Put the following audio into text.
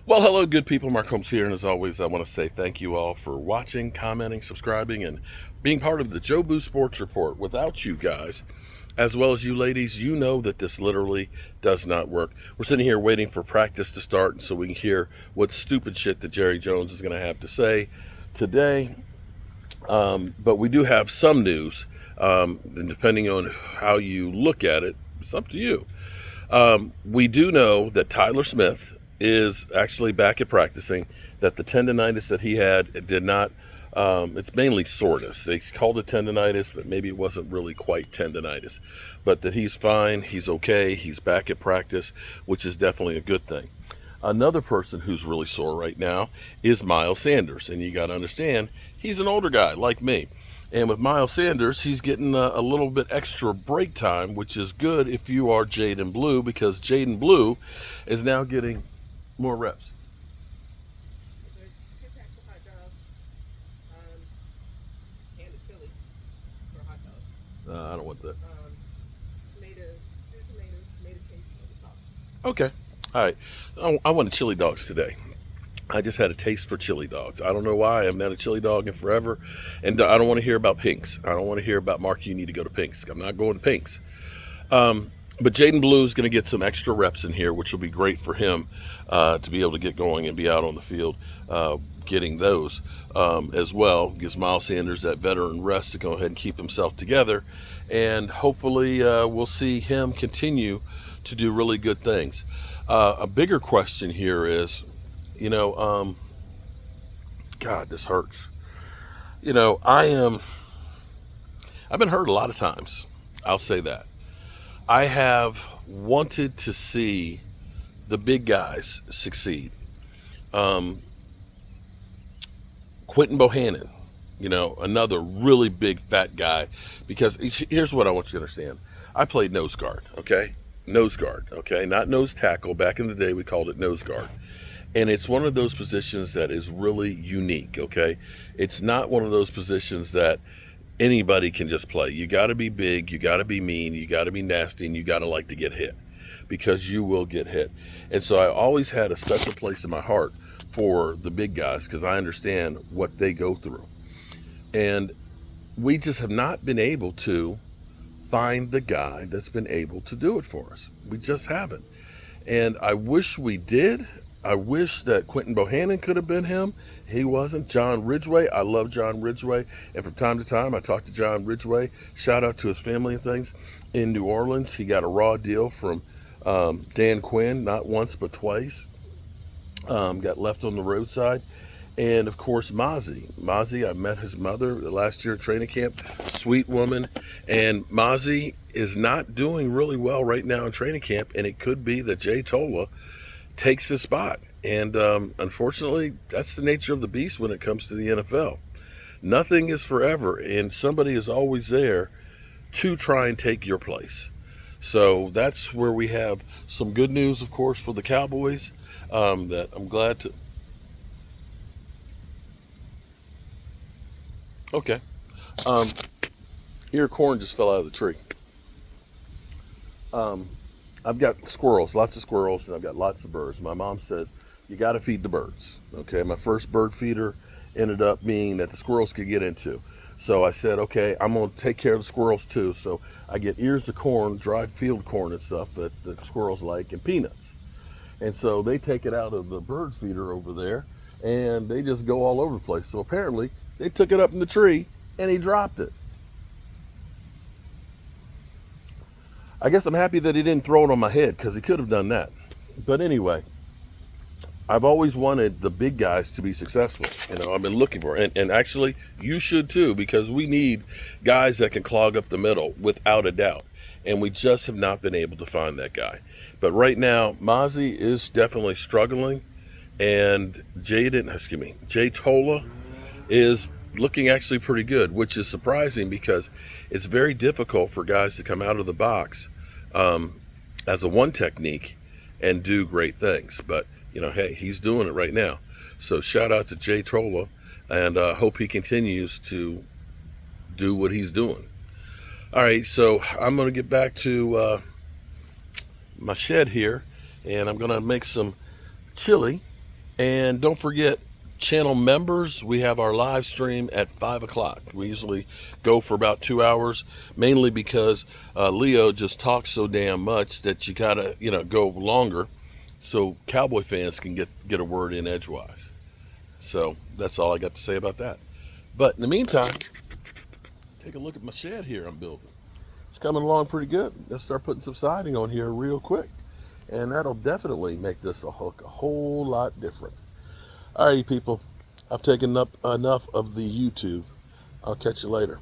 Well, hello, good people. Mark Holmes here, and as always, I want to say thank you all for watching, commenting, subscribing, and being part of the Joe Boo Sports Report. Without you guys, as well as you ladies, you know that this literally does not work. We're sitting here waiting for practice to start so we can hear what stupid shit that Jerry Jones is going to have to say today. But we do have some news, and depending on how you look at it, it's up to you. We do know that Tyler Smith is actually back at practicing, that the tendonitis that he had did not, it's mainly soreness. They called it tendonitis, but maybe it wasn't really quite tendonitis. But that he's fine, he's okay, he's back at practice, which is definitely a good thing. Another person who's really sore right now is Miles Sanders. And you got to understand, he's an older guy like me. And with Miles Sanders, he's getting a little bit extra break time, which is good if you are Jaden Blue, because Jaden Blue is now getting more reps. There's 2 packs of hot dogs, and a chili for hot dogs. I don't want that. Stewed tomatoes, tomato paste, and salt. Okay. All right. I wanted chili dogs today. I just had a taste for chili dogs. I don't know why. I haven't had a chili dog in forever. And I don't want to hear about Pink's. I don't want to hear about, Mark, you need to go to Pink's. I'm not going to Pink's. But Jaden Blue is going to get some extra reps in here, which will be great for him to be able to get going and be out on the field getting those as well. Gives Miles Sanders that veteran rest to go ahead and keep himself together. And hopefully we'll see him continue to do really good things. A bigger question here is, God, this hurts. I've been hurt a lot of times. I'll say that. I have wanted to see the big guys succeed. Quinton Bohannan, another really big fat guy, because here's what I want you to understand. I played nose guard, okay? Nose guard, okay? Not nose tackle. Back in the day, we called it nose guard. And it's one of those positions that is really unique, okay? It's not one of those positions that anybody can just play. You got to be big, you got to be mean, you got to be nasty, and you got to like to get hit, because you will get hit. And so I always had a special place in my heart for the big guys, because I understand what they go through. And we just have not been able to find the guy that's been able to do it for us. We just haven't. And I wish we did. I wish that Quinton Bohannan could have been him. He wasn't. John Rididgeway. I love John Rididgeway. And from time to time, I talk to John Rididgeway. Shout out to his family and things in New Orleans. He got a raw deal from Dan Quinn, not once but twice. Got left on the roadside. And, of course, Mozzie, I met his mother last year at training camp. Sweet woman. And Mozzie is not doing really well right now in training camp. And it could be that Jay Tola takes his spot. And unfortunately, that's the nature of the beast when it comes to the NFL. Nothing is forever, and somebody is always there to try and take your place. So that's where we have some good news, of course, for the Cowboys, that I'm glad to... Okay. Ear corn just fell out of the tree. I've got squirrels, lots of squirrels, and I've got lots of birds. My mom said, you got to feed the birds. Okay, my first bird feeder ended up being that the squirrels could get into. So I said, okay, I'm going to take care of the squirrels too. So I get ears of corn, dried field corn and stuff that the squirrels like, and peanuts. And so they take it out of the bird feeder over there, and they just go all over the place. So apparently they took it up in the tree, and he dropped it. I guess I'm happy that he didn't throw it on my head, because he could have done that. But anyway, I've always wanted the big guys to be successful. I've been looking for it. And actually, you should too, because we need guys that can clog up the middle without a doubt. And we just have not been able to find that guy. But right now, Mozzie is definitely struggling. And Jay Tola is looking actually pretty good, which is surprising, because it's very difficult for guys to come out of the box as a one technique and do great things. But hey, he's doing it right now. So shout out to Jay Tola, and hope he continues to do what he's doing. All right, so I'm going to get back to my shed here, and I'm going to make some chili And don't forget, channel members, we have our live stream at 5 o'clock. We usually go for about 2 hours, mainly because Leo just talks so damn much that you gotta, go longer so Cowboy fans can get a word in edgewise. So that's all I got to say about that. But in the meantime, take a look at my shed here I'm building. It's coming along pretty good. Let's start putting some siding on here real quick. And that'll definitely make this a whole lot different. Alrighty, people. I've taken up enough of the YouTube. I'll catch you later.